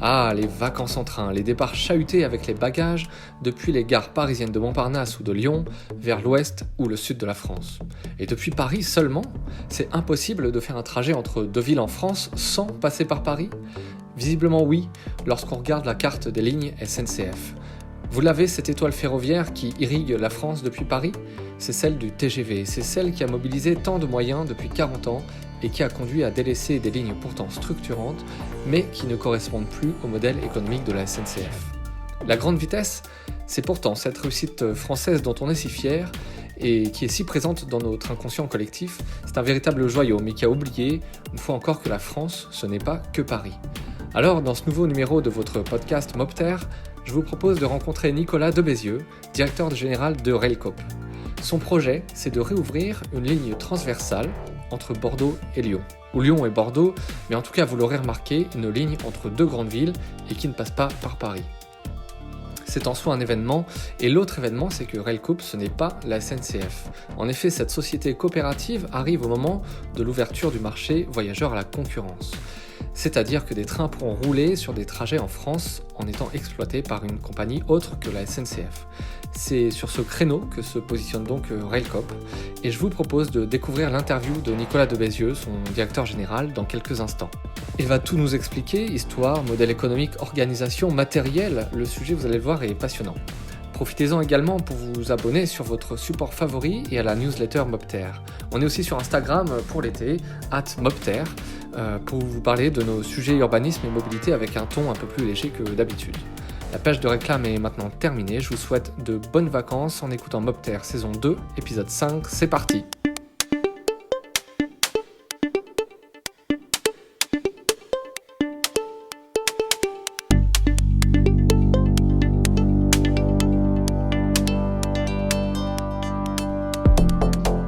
Ah, les vacances en train, les départs chahutés avec les bagages depuis les gares parisiennes de Montparnasse ou de Lyon vers l'ouest ou le sud de la France. Et depuis Paris seulement, c'est impossible de faire un trajet entre deux villes en France sans passer par Paris ? Visiblement oui, lorsqu'on regarde la carte des lignes SNCF. Vous l'avez, cette étoile ferroviaire qui irrigue la France depuis Paris ? C'est celle du TGV, c'est celle qui a mobilisé tant de moyens depuis 40 ans et qui a conduit à délaisser des lignes pourtant structurantes, mais qui ne correspondent plus au modèle économique de la SNCF. La grande vitesse, c'est pourtant cette réussite française dont on est si fier et qui est si présente dans notre inconscient collectif. C'est un véritable joyau, mais qui a oublié, une fois encore, que la France, ce n'est pas que Paris. Alors, dans ce nouveau numéro de votre podcast Mopter, je vous propose de rencontrer Nicolas Debézieux, directeur général de Railcoop. Son projet, c'est de réouvrir une ligne transversale entre Bordeaux et Lyon. Ou Lyon et Bordeaux, mais en tout cas, vous l'aurez remarqué, une ligne entre deux grandes villes et qui ne passe pas par Paris. C'est en soi un événement, et l'autre événement, c'est que Railcoop, ce n'est pas la SNCF. En effet, cette société coopérative arrive au moment de l'ouverture du marché voyageurs à la concurrence. C'est-à-dire que des trains pourront rouler sur des trajets en France en étant exploités par une compagnie autre que la SNCF. C'est sur ce créneau que se positionne donc Railcoop, et je vous propose de découvrir l'interview de Nicolas Debézieux, son directeur général, dans quelques instants. Il va tout nous expliquer, histoire, modèle économique, organisation, matériel. Le sujet, vous allez le voir, est passionnant. Profitez-en également pour vous abonner sur votre support favori et à la newsletter Mopter. On est aussi sur Instagram pour l'été, @Mopter, pour vous parler de nos sujets urbanisme et mobilité avec un ton un peu plus léger que d'habitude. La page de réclame est maintenant terminée. Je vous souhaite de bonnes vacances en écoutant Mopter saison 2, épisode 5. C'est parti!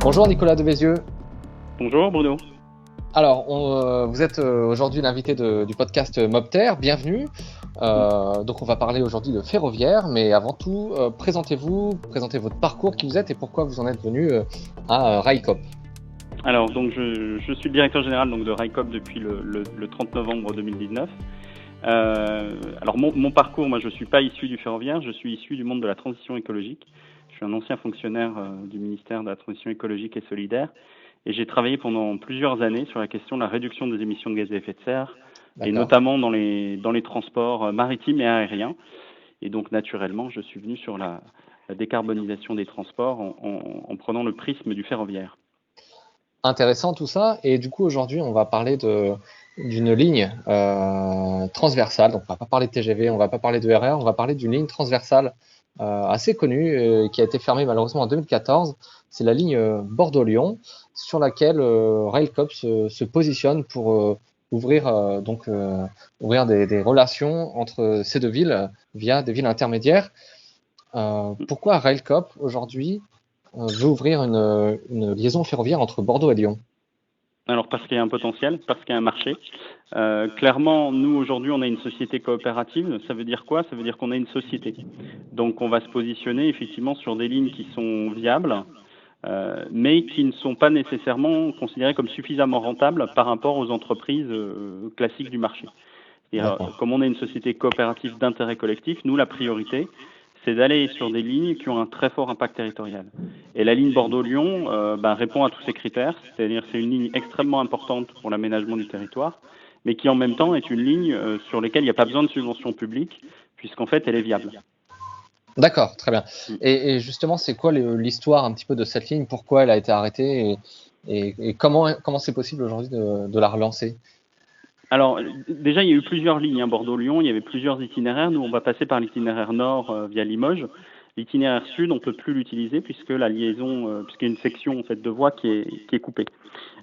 Bonjour Nicolas Debézieux. Bonjour Bruno. Alors, vous êtes aujourd'hui l'invité du podcast Mopter, bienvenue. Donc on va parler aujourd'hui de ferroviaire, mais avant tout, présentez-vous, présentez votre parcours, qui vous êtes et pourquoi vous en êtes venu à Railcoop. Alors, donc je suis le directeur général donc, de Railcoop depuis le 30 novembre 2019. Alors mon parcours, moi je ne suis pas issu du ferroviaire, je suis issu du monde de la transition écologique. Je suis un ancien fonctionnaire du ministère de la Transition écologique et solidaire et j'ai travaillé pendant plusieurs années sur la question de la réduction des émissions de gaz à effet de serre. D'accord. Et notamment dans les transports maritimes et aériens. Et donc naturellement, je suis venu sur la décarbonisation des transports en prenant le prisme du ferroviaire. Intéressant tout ça. Et du coup, aujourd'hui, on va parler d'une ligne transversale. Donc, on va pas parler de TGV, on va pas parler de RER, on va parler d'une ligne transversale assez connue qui a été fermée malheureusement en 2014. C'est la ligne Bordeaux-Lyon sur laquelle Railcoop se positionne pour ouvrir des relations entre ces deux villes via des villes intermédiaires. Pourquoi Railcoop aujourd'hui veut ouvrir une liaison ferroviaire entre Bordeaux et Lyon ? Alors parce qu'il y a un potentiel, parce qu'il y a un marché. Clairement, nous aujourd'hui, on a une société coopérative. Ça veut dire quoi ? Ça veut dire qu'on a une société. Donc on va se positionner effectivement sur des lignes qui sont viables, mais qui ne sont pas nécessairement considérées comme suffisamment rentables par rapport aux entreprises classiques du marché. C'est-à-dire, comme on est une société coopérative d'intérêt collectif, nous, la priorité, c'est d'aller sur des lignes qui ont un très fort impact territorial. Et la ligne Bordeaux-Lyon répond à tous ces critères, c'est-à-dire c'est une ligne extrêmement importante pour l'aménagement du territoire, mais qui en même temps est une ligne sur laquelle il n'y a pas besoin de subventions publiques, puisqu'en fait elle est viable. D'accord, très bien. Et justement, c'est quoi l'histoire un petit peu de cette ligne ? Pourquoi elle a été arrêtée et comment c'est possible aujourd'hui de la relancer ? Alors, déjà, il y a eu plusieurs lignes, Bordeaux-Lyon, il y avait plusieurs itinéraires. Nous, on va passer par l'itinéraire nord via Limoges. L'itinéraire sud, on ne peut plus l'utiliser puisque la liaison, puisqu'il y a une section en fait, de voie qui est coupée.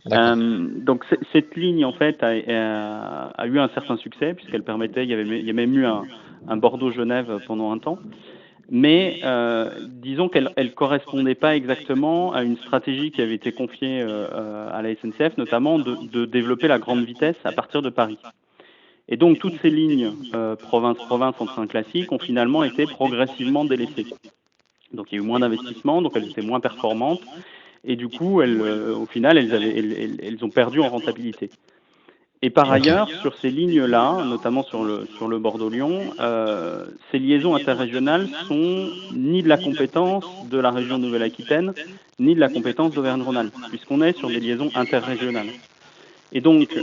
Donc, cette ligne, en fait, a eu un certain succès puisqu'elle permettait, il y a même eu un Bordeaux-Genève pendant un temps. Mais disons qu'elle ne correspondait pas exactement à une stratégie qui avait été confiée à la SNCF, notamment de développer la grande vitesse à partir de Paris. Et donc toutes ces lignes province-province en train classique ont finalement été progressivement délaissées. Donc il y a eu moins d'investissements, donc elles étaient moins performantes, et du coup au final elles ont perdu en rentabilité. Et par Ok. ailleurs, sur ces lignes-là, notamment sur le Bordeaux-Lyon, ces liaisons interrégionales sont ni de la compétence de la région Nouvelle-Aquitaine, ni de la compétence d'Auvergne-Rhône-Alpes, puisqu'on est sur des liaisons interrégionales. Et donc,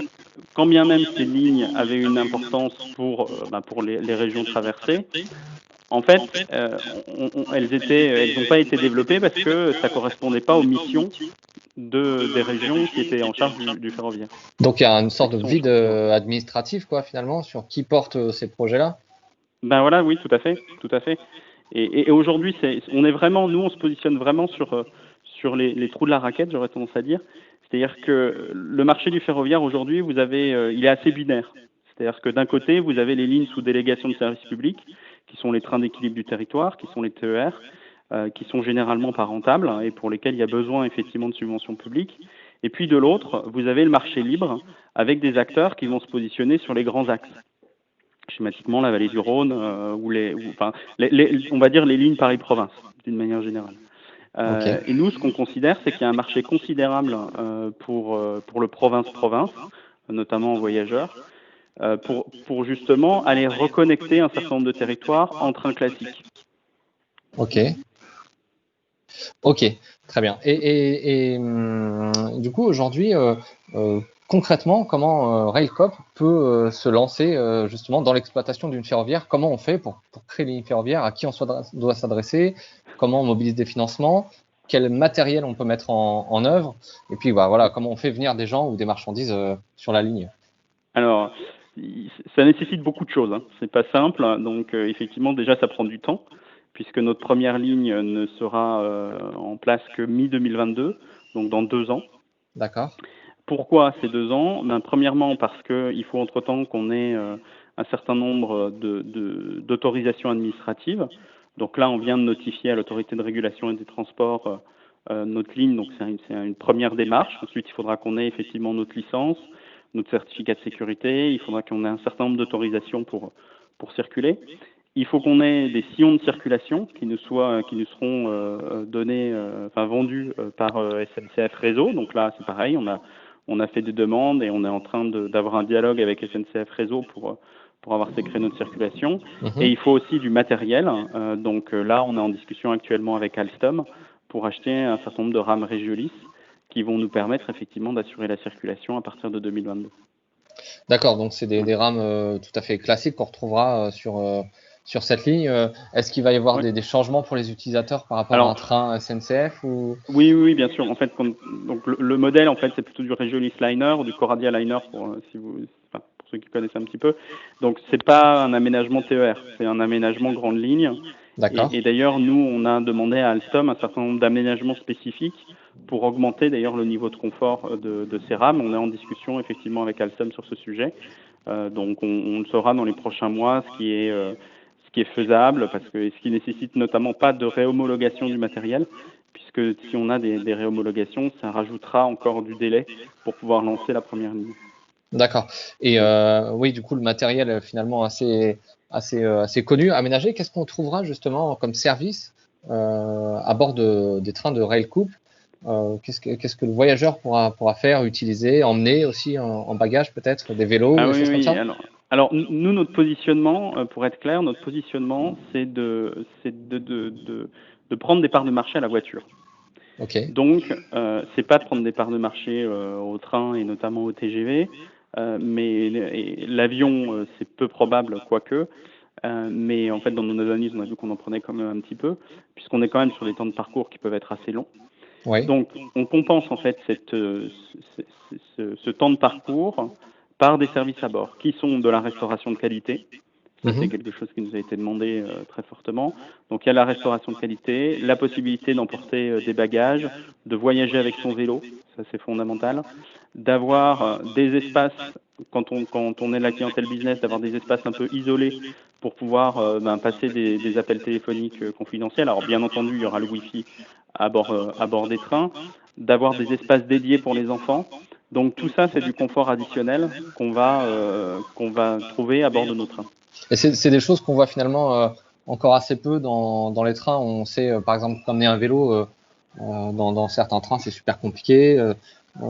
quand bien même ces lignes avaient une importance pour les régions traversées, en fait, elles n'ont pas été développées parce que ça correspondait pas aux missions des régions qui étaient en charge du ferroviaire. Donc il y a une sorte de Qui sont en vide charge. administratif, quoi, finalement, sur qui porte ces projets-là. Ben voilà, oui, tout à fait, tout à fait. Et aujourd'hui, nous, on se positionne vraiment sur les trous de la raquette, j'aurais tendance à dire. C'est-à-dire que le marché du ferroviaire aujourd'hui, il est assez binaire. C'est-à-dire que d'un côté, vous avez les lignes sous délégation de service public, qui sont les trains d'équilibre du territoire, qui sont les TER, qui sont généralement pas rentables hein, et pour lesquels il y a besoin effectivement de subventions publiques. Et puis de l'autre, vous avez le marché libre avec des acteurs qui vont se positionner sur les grands axes. Schématiquement, la vallée du Rhône, on va dire les lignes Paris-Province, d'une manière générale. Ok. Et nous, ce qu'on considère, c'est qu'il y a un marché considérable pour le province-province, notamment en voyageurs, pour justement aller reconnecter un certain nombre de territoires en train classique. Ok. Ok, très bien. Et du coup, aujourd'hui, concrètement, comment Railcoop peut se lancer justement dans l'exploitation d'une ferroviaire? Comment on fait pour créer une ferroviaire? À qui on doit s'adresser? Comment on mobilise des financements? Quel matériel on peut mettre en œuvre? Et puis voilà, comment on fait venir des gens ou des marchandises sur la ligne? Alors, ça nécessite beaucoup de choses. Hein. C'est pas simple. Donc, effectivement, déjà, ça prend du temps, puisque notre première ligne ne sera en place que mi-2022, donc dans 2 ans. D'accord. Pourquoi ces 2 ans? Premièrement, parce qu'il faut entre-temps qu'on ait un certain nombre d'autorisations administratives. Donc là, on vient de notifier à l'autorité de régulation et des transports notre ligne, donc c'est une première démarche. Ensuite, il faudra qu'on ait effectivement notre licence, notre certificat de sécurité, il faudra qu'on ait un certain nombre d'autorisations pour circuler. Il faut qu'on ait des sillons de circulation qui nous seront vendus par SNCF Réseau. Donc là, c'est pareil, on a fait des demandes et on est en train d'avoir un dialogue avec SNCF Réseau pour avoir ces créneaux de circulation. Et il faut aussi du matériel. Donc là, on est en discussion actuellement avec Alstom pour acheter un certain nombre de rames Regiolis qui vont nous permettre effectivement d'assurer la circulation à partir de 2022. D'accord, donc c'est des rames tout à fait classiques qu'on retrouvera sur cette ligne. Est-ce qu'il va y avoir Ouais. des changements pour les utilisateurs par rapport à un train SNCF ou... Oui, bien sûr. En fait, donc le modèle, en fait, c'est plutôt du Regiolis Liner ou du Coradia Liner pour ceux qui connaissent un petit peu. Donc, c'est pas un aménagement TER, c'est un aménagement grande ligne. D'accord. Et d'ailleurs, nous, on a demandé à Alstom un certain nombre d'aménagements spécifiques pour augmenter d'ailleurs le niveau de confort de ces rames. On est en discussion effectivement avec Alstom sur ce sujet. Donc, on le saura dans les prochains mois, ce qui est faisable, parce que ce qui nécessite notamment pas de réhomologation du matériel, puisque si on a des réhomologations, ça rajoutera encore du délai pour pouvoir lancer la première ligne. D'accord. Et oui, du coup, le matériel finalement assez connu, aménagé. Qu'est-ce qu'on trouvera justement comme service à bord des trains de Railcoop? Qu'est-ce que le voyageur pourra faire, utiliser, emmener aussi en bagage peut-être, des vélos ou des choses comme ça? Alors, nous, notre positionnement, pour être clair, c'est de prendre des parts de marché à la voiture. Ok. Donc, c'est pas de prendre des parts de marché au train et notamment au TGV, mais l'avion, c'est peu probable, quoique. Mais en fait, dans nos analyses, on a vu qu'on en prenait quand même un petit peu, puisqu'on est quand même sur des temps de parcours qui peuvent être assez longs. Oui. Donc, on compense en fait ce temps de parcours par des services à bord, qui sont de la restauration de qualité. Ça, c'est quelque chose qui nous a été demandé très fortement. Donc, il y a la restauration de qualité, la possibilité d'emporter des bagages, de voyager avec son vélo, ça c'est fondamental, d'avoir des espaces, quand on est de la clientèle business, d'avoir des espaces un peu isolés pour pouvoir passer des appels téléphoniques confidentiels. Alors, bien entendu, il y aura le Wi-Fi à bord des trains, d'avoir des espaces dédiés pour les enfants. Donc, tout ça, c'est du confort additionnel qu'on va trouver à bord de nos trains. Et c'est des choses qu'on voit finalement encore assez peu dans les trains. On sait par exemple qu'emmener un vélo dans certains trains c'est super compliqué.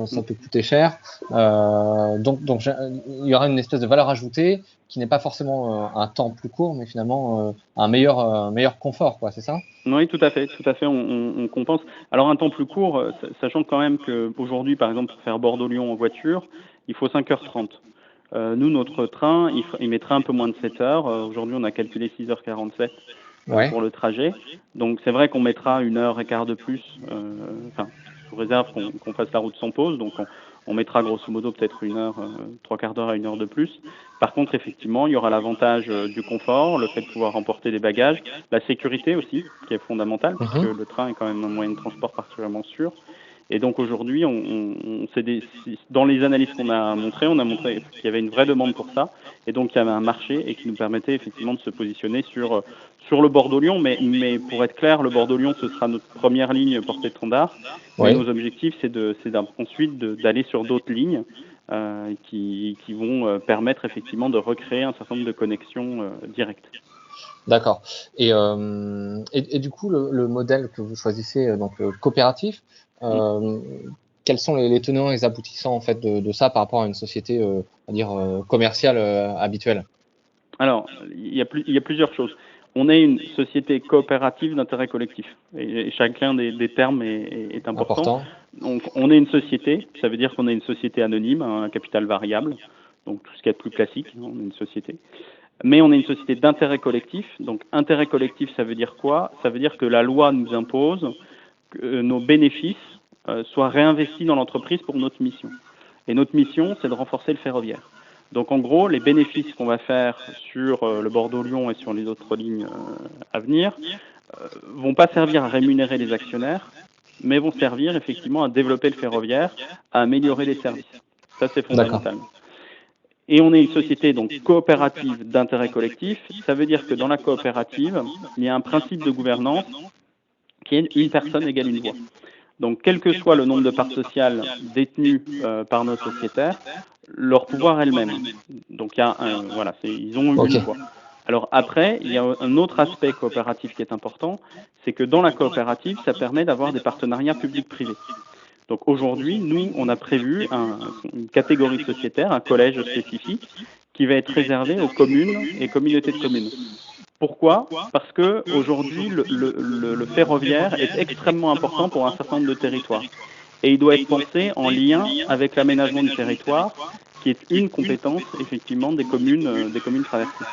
ça peut coûter cher. Donc il y aura une espèce de valeur ajoutée qui n'est pas forcément un temps plus court, mais finalement un meilleur confort, quoi, c'est ça? Oui, tout à fait, on compense. Alors un temps plus court, sachant quand même qu'aujourd'hui, par exemple, pour faire Bordeaux-Lyon en voiture, il faut 5h30. Nous, notre train, il mettrait un peu moins de 7 heures. Aujourd'hui, on a calculé 6h47 Ouais. pour le trajet. Donc c'est vrai qu'on mettra 1h15 de plus, sous réserve qu'on fasse la route sans pause. Donc on mettra grosso modo peut-être 1 heure, 3/4 d'heure à 1 heure de plus. Par contre, effectivement, il y aura l'avantage du confort, le fait de pouvoir emporter des bagages, la sécurité aussi, qui est fondamentale, puisque le train est quand même un moyen de transport particulièrement sûr. Et donc aujourd'hui, dans les analyses qu'on a montrées, on a montré qu'il y avait une vraie demande pour ça, et donc il y avait un marché et qui nous permettait effectivement de se positionner sur le Bordeaux-Lyon. Mais pour être clair, le Bordeaux-Lyon, ce sera notre première ligne portée-étendard. Mais nos objectifs, c'est ensuite d'aller sur d'autres lignes qui vont permettre effectivement de recréer un certain nombre de connexions directes. D'accord. Et du coup, le modèle que vous choisissez, donc coopératif, quels sont les tenants et les aboutissants en fait de ça par rapport à une société, on va dire commerciale habituelle? Alors, il y a plusieurs choses. On est une société coopérative d'intérêt collectif, et chacun des termes est important. Donc, on est une société, ça veut dire qu'on est une société anonyme, un capital variable, donc tout ce qu'il y a de plus classique, on est une société. Mais on est une société d'intérêt collectif. Donc, intérêt collectif, ça veut dire quoi? Ça veut dire que la loi nous impose que nos bénéfices soient réinvestis dans l'entreprise pour notre mission. Et notre mission, c'est de renforcer le ferroviaire. Donc, en gros, les bénéfices qu'on va faire sur le Bordeaux-Lyon et sur les autres lignes à venir vont pas servir à rémunérer les actionnaires, mais vont servir effectivement à développer le ferroviaire, à améliorer les services. Ça, c'est fondamental. Et on est une société donc coopérative d'intérêt collectif. Ça veut dire que dans la coopérative, il y a un principe de gouvernance qui est une personne égale une voix. Donc, quel que soit le nombre de parts sociales détenues par nos sociétaires, leur pouvoir est le même. Donc, ils ont une voix. Alors après, il y a un autre aspect coopératif qui est important, c'est que dans la coopérative, ça permet d'avoir des partenariats publics-privés. Donc aujourd'hui, nous, on a prévu une catégorie sociétaire, un collège spécifique, qui va être réservé aux communes et communautés de communes. Pourquoi? Parce que aujourd'hui, le ferroviaire est extrêmement important pour un certain nombre de territoires. Et il doit être pensé en lien avec l'aménagement du territoire, qui est une compétence, effectivement, des communes traversées.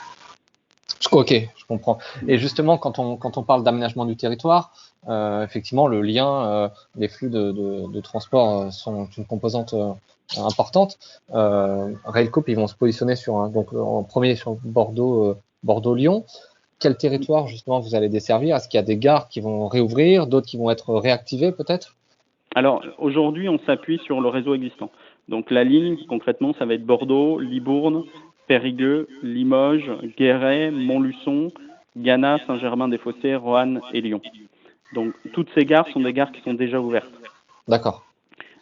Ok, je comprends. Et justement, quand on parle d'aménagement du territoire, effectivement, le lien, les flux de transport sont une composante importante. Railcoop, ils vont se positionner donc en premier sur Bordeaux-Lyon. Quel territoire justement vous allez desservir? Est-ce qu'il y a des gares qui vont réouvrir, d'autres qui vont être réactivées peut-être? Alors aujourd'hui, on s'appuie sur le réseau existant. Donc la ligne, concrètement, ça va être Bordeaux, Libourne, Périgueux, Limoges, Guéret, Montluçon, Gannat, Saint-Germain-des-Fossés, Roanne et Lyon. Donc toutes ces gares sont des gares qui sont déjà ouvertes. D'accord.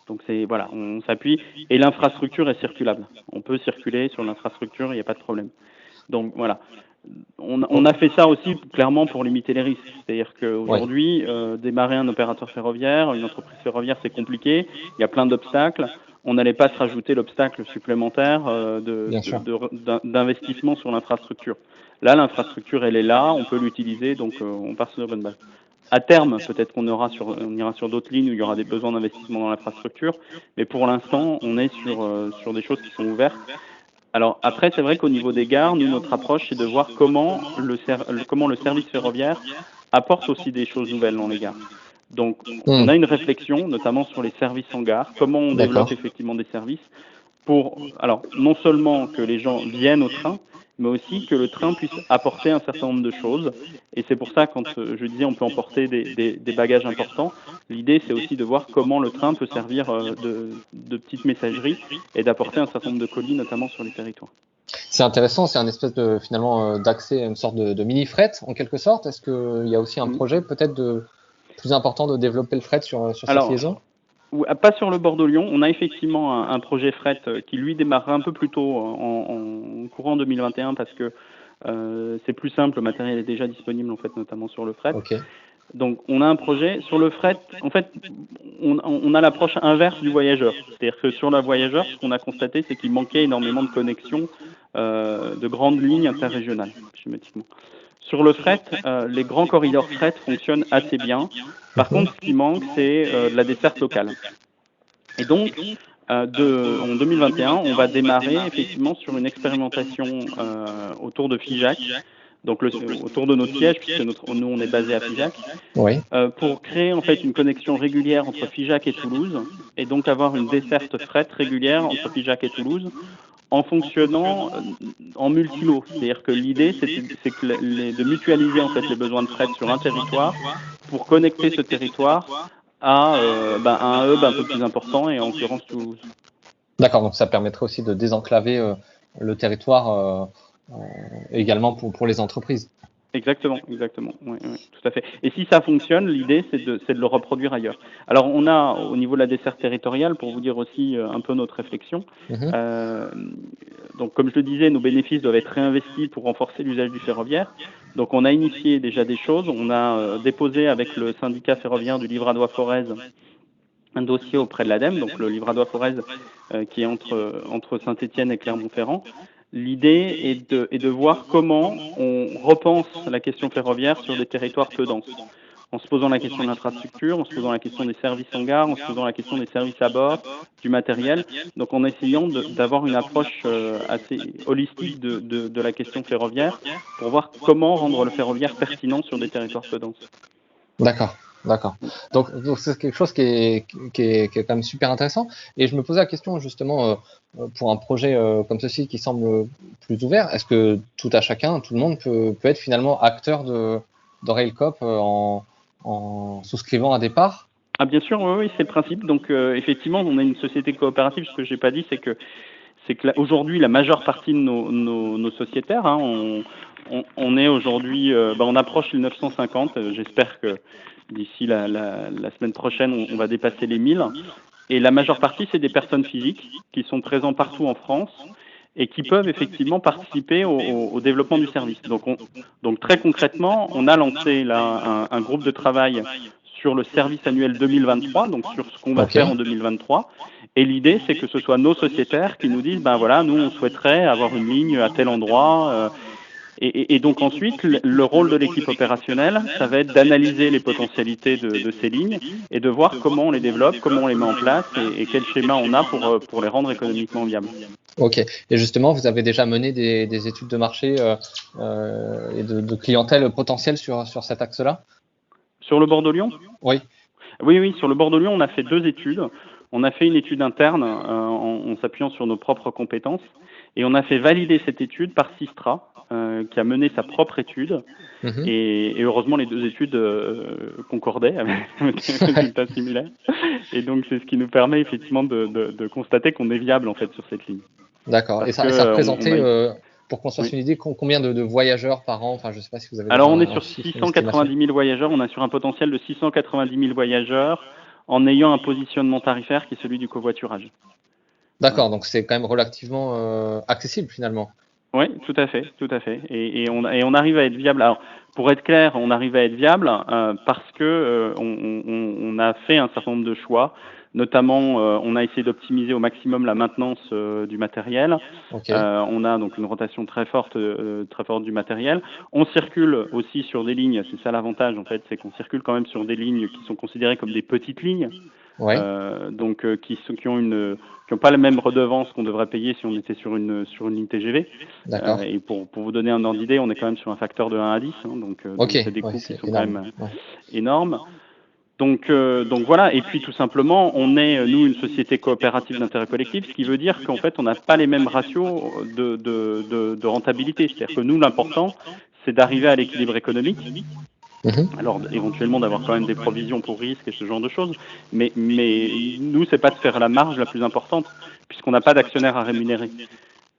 Donc on s'appuie et l'infrastructure est circulable. On peut circuler sur l'infrastructure, il n'y a pas de problème. Donc voilà. On a fait ça aussi clairement pour limiter les risques. C'est-à-dire qu'aujourd'hui, démarrer un opérateur ferroviaire, une entreprise ferroviaire, c'est compliqué. Il y a plein d'obstacles. On n'allait pas se rajouter l'obstacle supplémentaire d'investissement sur l'infrastructure. Là, l'infrastructure, elle est là, on peut l'utiliser, donc on part sur de bonnes bases. À terme, peut-être qu'on ira sur d'autres lignes où il y aura des besoins d'investissement dans l'infrastructure, mais pour l'instant, on est sur des choses qui sont ouvertes. Alors après, c'est vrai qu'au niveau des gares, nous, notre approche, c'est de voir comment le service ferroviaire apporte aussi des choses nouvelles dans les gares. Donc, on a une réflexion, notamment sur les services en gare, comment on développe effectivement des services alors, non seulement que les gens viennent au train, mais aussi que le train puisse apporter un certain nombre de choses. Et c'est pour ça, quand je disais on peut emporter des bagages importants, l'idée c'est aussi de voir comment le train peut servir de petite messagerie et d'apporter un certain nombre de colis, notamment sur les territoires. C'est intéressant, c'est un espèce de finalement d'accès à une sorte de mini-fret en quelque sorte. Est-ce qu'il y a aussi un projet peut-être plus important de développer le fret sur cette liaison? Pas sur le Bordeaux-Lyon. On a effectivement un projet fret qui lui démarrera un peu plus tôt en courant 2021 parce que c'est plus simple, le matériel est déjà disponible en fait, notamment sur le fret. Donc, on a un projet sur le fret. En fait, on a l'approche inverse du voyageur. C'est-à-dire que sur le voyageur, ce qu'on a constaté, c'est qu'il manquait énormément de connexions de grandes lignes interrégionales, schématiquement. Sur le fret, les grands corridors fret fonctionnent assez bien. Par contre, ce qui manque, c'est de la desserte locale. Et donc, en 2021, on va démarrer effectivement sur une expérimentation autour de Figeac, donc autour de notre siège, puisque nous on est basé à Figeac, Oui. pour créer en fait une connexion régulière entre Figeac et Toulouse, et donc avoir une desserte fret régulière entre Figeac et Toulouse, en fonctionnant en multilot. C'est-à-dire que l'idée, c'est de mutualiser en fait les besoins de fret sur un territoire pour connecter ce territoire à un hub un peu plus important, et en l'occurrence Toulouse. D'accord, donc ça permettrait aussi de désenclaver le territoire également pour les entreprises. Exactement. Oui, tout à fait. Et si ça fonctionne, l'idée, c'est de le reproduire ailleurs. Alors, on a, au niveau de la desserte territoriale, pour vous dire aussi un peu notre réflexion, donc comme je le disais, nos bénéfices doivent être réinvestis pour renforcer l'usage du ferroviaire. Donc, on a initié déjà des choses. On a déposé avec le syndicat ferroviaire du Livradois-Forez un dossier auprès de l'ADEME, donc le Livradois-Forez qui est entre Saint-Étienne et Clermont-Ferrand. L'idée est de voir comment on repense la question ferroviaire sur des territoires peu denses, en se posant la question de l'infrastructure, en se posant la question des services en gare, en se posant la question des services à bord, du matériel, donc en essayant d'avoir une approche assez holistique de la question ferroviaire pour voir comment rendre le ferroviaire pertinent sur des territoires peu denses. D'accord. Donc c'est quelque chose qui est quand même super intéressant. Et je me posais la question justement pour un projet comme ceci qui semble plus ouvert, est-ce que tout le monde peut être finalement acteur de Railcoop en souscrivant un départ? Ah bien sûr, oui, c'est le principe. Donc effectivement, on a une société coopérative. Ce que j'ai pas dit, c'est que aujourd'hui la majeure partie de nos sociétaires, on est aujourd'hui, on approche les 950. J'espère que d'ici la semaine prochaine, on va dépasser les 1000. Et la majeure partie, c'est des personnes physiques qui sont présentes partout en France et qui peuvent effectivement participer au développement du service. Donc très concrètement, on a lancé là un groupe de travail sur le service annuel 2023, donc sur ce qu'on va faire en 2023. Et l'idée, c'est que ce soit nos sociétaires qui nous disent, nous, on souhaiterait avoir une ligne à tel endroit. Et donc ensuite, le rôle de l'équipe opérationnelle, ça va être d'analyser les potentialités de ces lignes et de voir comment on les développe, comment on les met en place et quel schéma on a pour les rendre économiquement viables. Ok. Et justement, vous avez déjà mené des études de marché et de clientèle potentielle sur cet axe-là? Sur le Bordeaux-Lyon ? Oui. Oui, sur le Bordeaux-Lyon, on a fait 2 études. On a fait une étude interne en s'appuyant sur nos propres compétences et on a fait valider cette étude par Sistra, qui a mené sa propre étude. Et heureusement, les 2 études concordaient avec des résultats similaires. Et donc, c'est ce qui nous permet effectivement de constater qu'on est viable en fait sur cette ligne. D'accord. Et ça représentait, pour qu'on se fasse une idée, combien de voyageurs par an? Enfin, je sais pas si vous avez. Alors, on est sur 690 000 voyageurs. On a sur un potentiel de 690 000 voyageurs en ayant un positionnement tarifaire qui est celui du covoiturage. D'accord. Donc, c'est quand même relativement accessible finalement. Oui, tout à fait. Et on arrive à être viable. Alors, pour être clair, on arrive à être viable parce que on a fait un certain nombre de choix. Notamment, on a essayé d'optimiser au maximum la maintenance du matériel. On a donc une rotation très forte du matériel. On circule aussi sur des lignes. C'est ça l'avantage en fait, c'est qu'on circule quand même sur des lignes qui sont considérées comme des petites lignes. Donc qui ont pas la même redevance qu'on devrait payer si on était sur une ligne TGV. Et pour vous donner un ordre d'idée, on est quand même sur un facteur de 1 à 10, donc c'est des coûts qui sont quand même énormes. Donc voilà, et puis tout simplement, on est, nous, une société coopérative d'intérêt collectif, ce qui veut dire qu'en fait, on n'a pas les mêmes ratios de rentabilité. C'est-à-dire que nous, l'important, c'est d'arriver à l'équilibre économique. Alors, éventuellement, d'avoir quand même des provisions pour risques et ce genre de choses. Mais nous, c'est pas de faire la marge la plus importante, puisqu'on n'a pas d'actionnaires à rémunérer.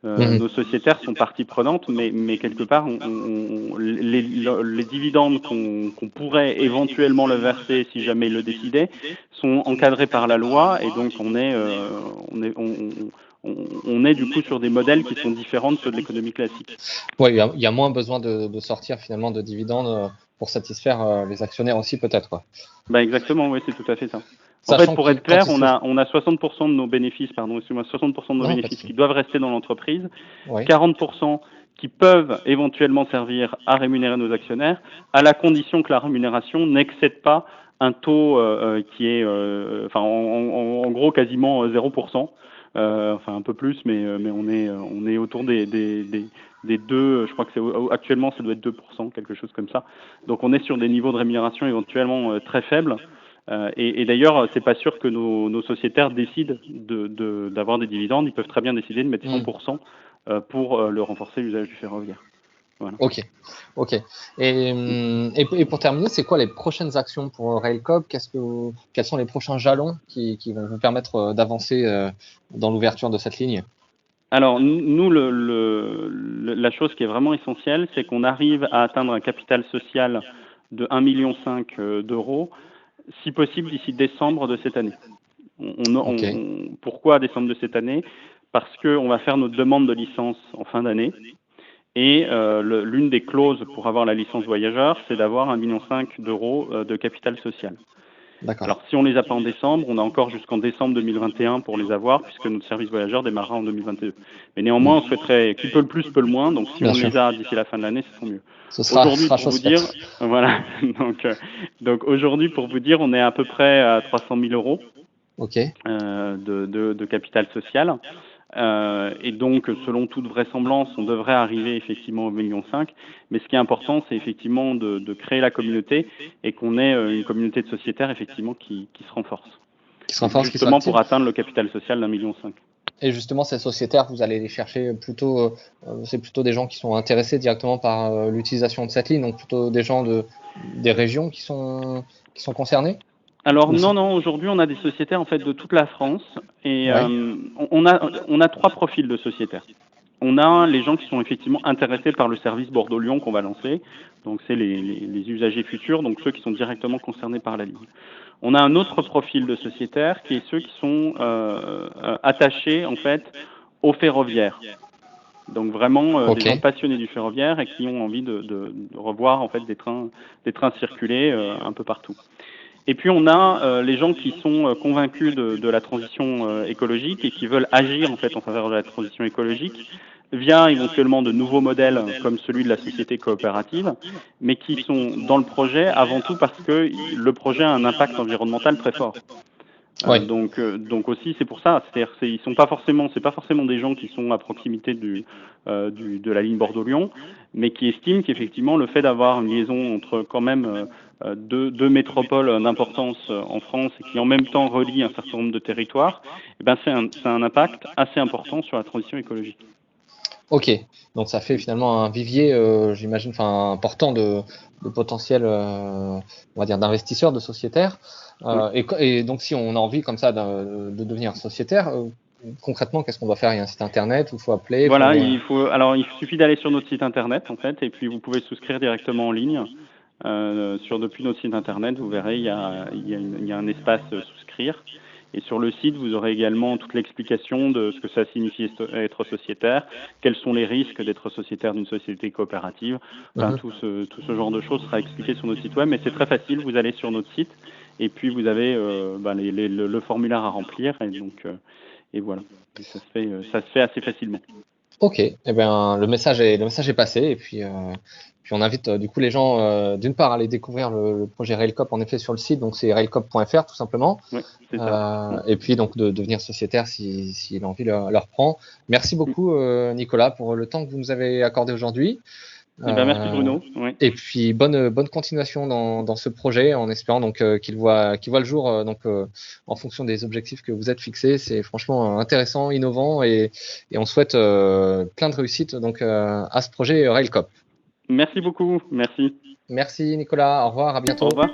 Nos sociétaires sont partie prenante, mais quelque part, les dividendes qu'on pourrait éventuellement le verser si jamais ils le décidaient sont encadrés par la loi, et donc on on est du coup sur des modèles qui sont différents de ceux de l'économie classique. Oui, il y a moins besoin de sortir finalement de dividendes pour satisfaire les actionnaires aussi peut-être, quoi. Bah exactement, oui, c'est tout à fait ça. En Sachant fait, pour que être clair, quand on a 60% de nos bénéfices, pardon, excuse-moi, 60% de nos Non, pas de bénéfices souci. qui doivent rester dans l'entreprise, Oui, 40% qui peuvent éventuellement servir à rémunérer nos actionnaires, à la condition que la rémunération n'excède pas un taux qui est, enfin, en gros, quasiment 0%. Enfin, un peu plus, mais on est autour des deux, je crois que actuellement, ça doit être 2%, quelque chose comme ça. Donc, on est sur des niveaux de rémunération éventuellement très faibles. Et d'ailleurs, c'est pas sûr que nos sociétaires décident d'avoir des dividendes. Ils peuvent très bien décider de mettre 100% pour le renforcer l'usage du ferroviaire. Voilà. ok. Et pour terminer, c'est quoi les prochaines actions pour Railcoop? Quels sont les prochains jalons qui vont vous permettre d'avancer dans l'ouverture de cette ligne? Alors, nous, la chose qui est vraiment essentielle, c'est qu'on arrive à atteindre un capital social de 1,5 million d'euros, si possible d'ici décembre de cette année. Ok, Pourquoi décembre de cette année? Parce qu'on va faire notre demande de licence en fin d'année. Et l'une des clauses pour avoir la licence voyageur, c'est d'avoir 1,5 million d'euros de capital social. d'accord. Alors, si on les a pas en décembre, on a encore jusqu'en décembre 2021 pour les avoir, puisque notre service voyageur démarrera en 2022. Mais néanmoins, on souhaiterait qui peut le plus peut le moins. Donc, si Bien on sûr. les a d'ici la fin de l'année, c'est tant mieux. Ce Aujourd'hui, sera pour vous chose dire, faite. voilà. Donc aujourd'hui, pour vous dire, on est à peu près à 300 000 euros Ok, de capital social. Et donc, selon toute vraisemblance, on devrait arriver effectivement au 1,5 million. Mais ce qui est important, c'est effectivement de créer la communauté et qu'on ait une communauté de sociétaires effectivement qui se renforce. qui se renforce, qui sont Justement actifs. pour atteindre le capital social d'1,5 million. Et justement, ces sociétaires, vous allez les chercher plutôt, c'est plutôt des gens qui sont intéressés directement par l'utilisation de cette ligne, donc plutôt des gens des régions qui sont concernés? Alors Ou c'est- non, aujourd'hui on a des sociétaires en fait de toute la France et Ouais, on a trois profils de sociétaires. On a les gens qui sont effectivement intéressés par le service Bordeaux-Lyon qu'on va lancer, donc c'est les usagers futurs, donc ceux qui sont directement concernés par la ligne. On a un autre profil de sociétaires qui est ceux qui sont attachés en fait au ferroviaire. Donc vraiment des ok, gens passionnés du ferroviaire et qui ont envie de revoir en fait des trains circuler un peu partout. Et puis on a les gens qui sont convaincus de la transition écologique et qui veulent agir en fait en faveur de la transition écologique via éventuellement de nouveaux modèles comme celui de la société coopérative, mais qui sont dans le projet avant tout parce que le projet a un impact environnemental très fort. ouais, Donc aussi c'est pour ça, c'est-à-dire ils sont pas forcément, c'est pas forcément des gens qui sont à proximité de la ligne Bordeaux-Lyon, mais qui estiment qu'effectivement le fait d'avoir une liaison entre quand même deux métropoles d'importance en France et qui en même temps relient un certain nombre de territoires, eh ben c'est un impact assez important sur la transition écologique. ok. Donc ça fait finalement un vivier, j'imagine, enfin important de potentiels, on va dire, d'investisseurs, de sociétaires. Oui. Et donc si on a envie comme ça de devenir sociétaire, concrètement, qu'est-ce qu'on doit faire? Il y a un site internet où il faut appeler, Voilà, alors il suffit d'aller sur notre site internet en fait, et puis vous pouvez souscrire directement en ligne. Depuis notre site internet, vous verrez, il y a un espace souscrire. Et sur le site, vous aurez également toute l'explication de ce que ça signifie être sociétaire, quels sont les risques d'être sociétaire d'une société coopérative. Enfin, tout ce genre de choses sera expliqué sur notre site web, mais c'est très facile. Vous allez sur notre site et puis vous avez le formulaire à remplir et voilà. Et ça se fait assez facilement. Ok, eh bien le message est passé et puis on invite du coup les gens d'une part à aller découvrir le projet Railcoop en effet sur le site, donc c'est railcoop.fr tout simplement. Oui, c'est ça. Et puis donc de devenir sociétaire si l'envie leur prend. Merci beaucoup Nicolas pour le temps que vous nous avez accordé aujourd'hui. Eh ben, merci Bruno. Oui. Et puis bonne continuation dans ce projet en espérant donc qu'il voit le jour en fonction des objectifs que vous êtes fixés. C'est franchement intéressant, innovant et on souhaite plein de réussite donc à ce projet Railcoop. Merci beaucoup. Merci. Merci Nicolas, au revoir, à bientôt. Au revoir.